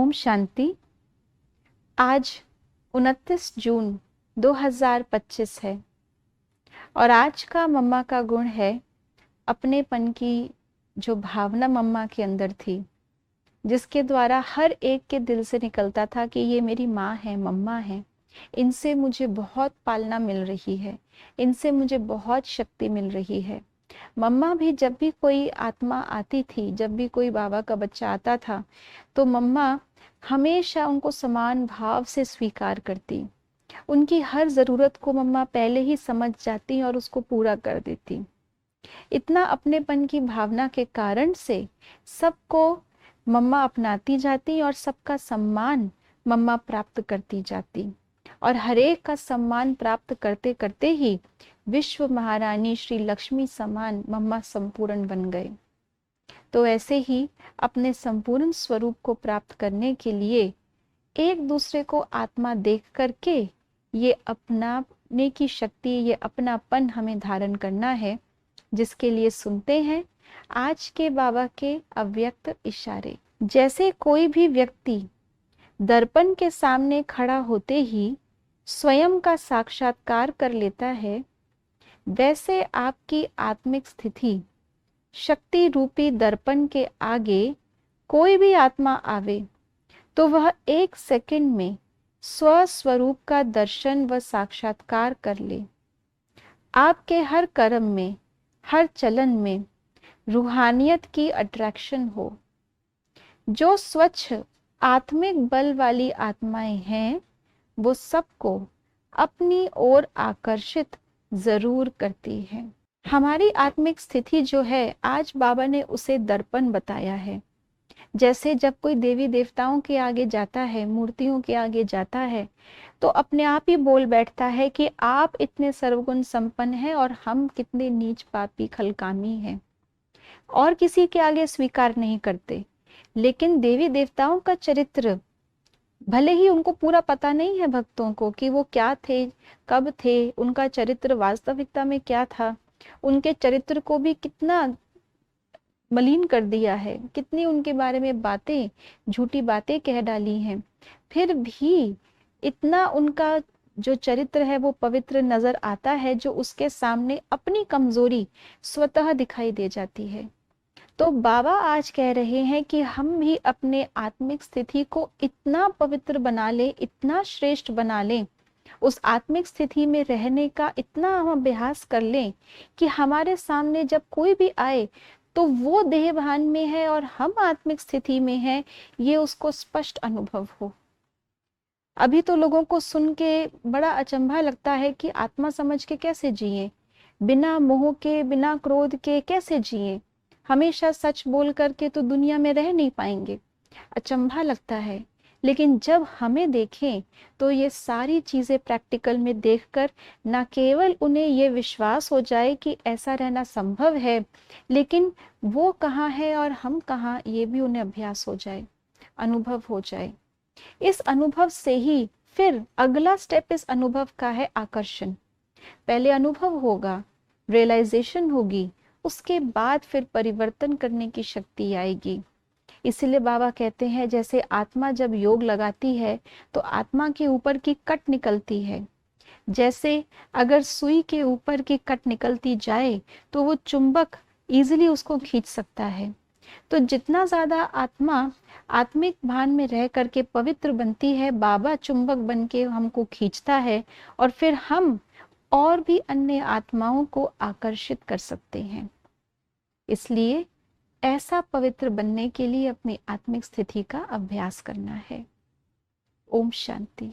ओम शांति। आज 29 जून 2025 है और आज का मम्मा का गुण है अपनेपन की जो भावना मम्मा के अंदर थी, जिसके द्वारा हर एक के दिल से निकलता था कि ये मेरी माँ है, मम्मा है, इनसे मुझे बहुत पालना मिल रही है, इनसे मुझे बहुत शक्ति मिल रही है। मम्मा भी जब भी कोई आत्मा आती थी, जब भी कोई बाबा का बच्चा आता था, तो मम्मा हमेशा उनको समान भाव से स्वीकार करती। उनकी हर ज़रूरत को मम्मा पहले ही समझ जाती और उसको पूरा कर देती। इतना अपनेपन की भावना के कारण से सबको मम्मा अपनाती जाती और सबका सम्मान मम्मा प्राप्त करती जाती और हरेक का सम्मान प्राप्त करते करते ही विश्व महारानी श्री लक्ष्मी समान मम्मा संपूर्ण बन गए। तो ऐसे ही अपने संपूर्ण स्वरूप को प्राप्त करने के लिए एक दूसरे को आत्मा देख करके ये अपनाने की शक्ति, ये अपनापन हमें धारण करना है, जिसके लिए सुनते हैं आज के बाबा के अव्यक्त इशारे। जैसे कोई भी व्यक्ति दर्पण के सामने खड़ा होते ही स्वयं का साक्षात्कार कर लेता है, वैसे आपकी आत्मिक स्थिति शक्ति रूपी दर्पण के आगे कोई भी आत्मा आवे तो वह एक सेकंड में स्वस्वरूप का दर्शन व साक्षात्कार कर ले। आपके हर कर्म में, हर चलन में रूहानियत की अट्रैक्शन हो। जो स्वच्छ आत्मिक बल वाली आत्माएं हैं, वो सबको अपनी ओर आकर्षित जरूर करती है। हमारी आत्मिक स्थिति जो है, आज बाबा ने उसे दर्पण बताया है। जैसे जब कोई देवी देवताओं के आगे जाता है, मूर्तियों के आगे जाता है, तो अपने आप ही बोल बैठता है कि आप इतने सर्वगुण संपन्न हैं और हम कितने नीच पापी खलकामी हैं, और किसी के आगे स्वीकार नहीं करते। लेकिन देवी देवताओं का चरित्र भले ही उनको पूरा पता नहीं है भक्तों को कि वो क्या थे, कब थे, उनका चरित्र वास्तविकता में क्या था, उनके चरित्र को भी कितना मलिन कर दिया है, कितनी उनके बारे में बातें, झूठी बातें कह डाली हैं, फिर भी इतना उनका जो चरित्र है वो पवित्र नजर आता है, जो उसके सामने अपनी कमजोरी स्वतः दिखाई दे जाती है। तो बाबा आज कह रहे हैं कि हम भी अपने आत्मिक स्थिति को इतना पवित्र बना ले, इतना श्रेष्ठ बना लें, उस आत्मिक स्थिति में रहने का इतना हम अभ्यास कर लें कि हमारे सामने जब कोई भी आए तो वो देह भान में है और हम आत्मिक स्थिति में हैं, ये उसको स्पष्ट अनुभव हो। अभी तो लोगों को सुन के बड़ा अचंभा लगता है कि आत्मा समझ के कैसे जिए, बिना मोह के, बिना क्रोध के कैसे जिए, हमेशा सच बोल करके तो दुनिया में रह नहीं पाएंगे। अचंभा लगता है, लेकिन जब हमें देखें तो ये सारी चीजें प्रैक्टिकल में देखकर न केवल उन्हें ये विश्वास हो जाए कि ऐसा रहना संभव है, लेकिन वो कहाँ है और हम कहाँ, ये भी उन्हें अभ्यास हो जाए, अनुभव हो जाए। इस अनुभव से ही फिर अगला स्टेप इस अनुभव का है आकर्षण। पहले अनुभव होगा, रियलाइजेशन होगी, उसके बाद फिर परिवर्तन करने की शक्ति आएगी। इसीलिए बाबा कहते हैं जैसे आत्मा जब योग लगाती है तो आत्मा के ऊपर की कट निकलती है। जैसे अगर सुई के ऊपर की कट निकलती जाए तो वो चुंबक इजीली उसको खींच सकता है। तो जितना ज्यादा आत्मा आत्मिक भान में रह करके पवित्र बनती है, बाबा चुंबक बन के हमको खींचता है और फिर हम और भी अन्य आत्माओं को आकर्षित कर सकते हैं। इसलिए ऐसा पवित्र बनने के लिए अपनी आत्मिक स्थिति का अभ्यास करना है। ओम शांति।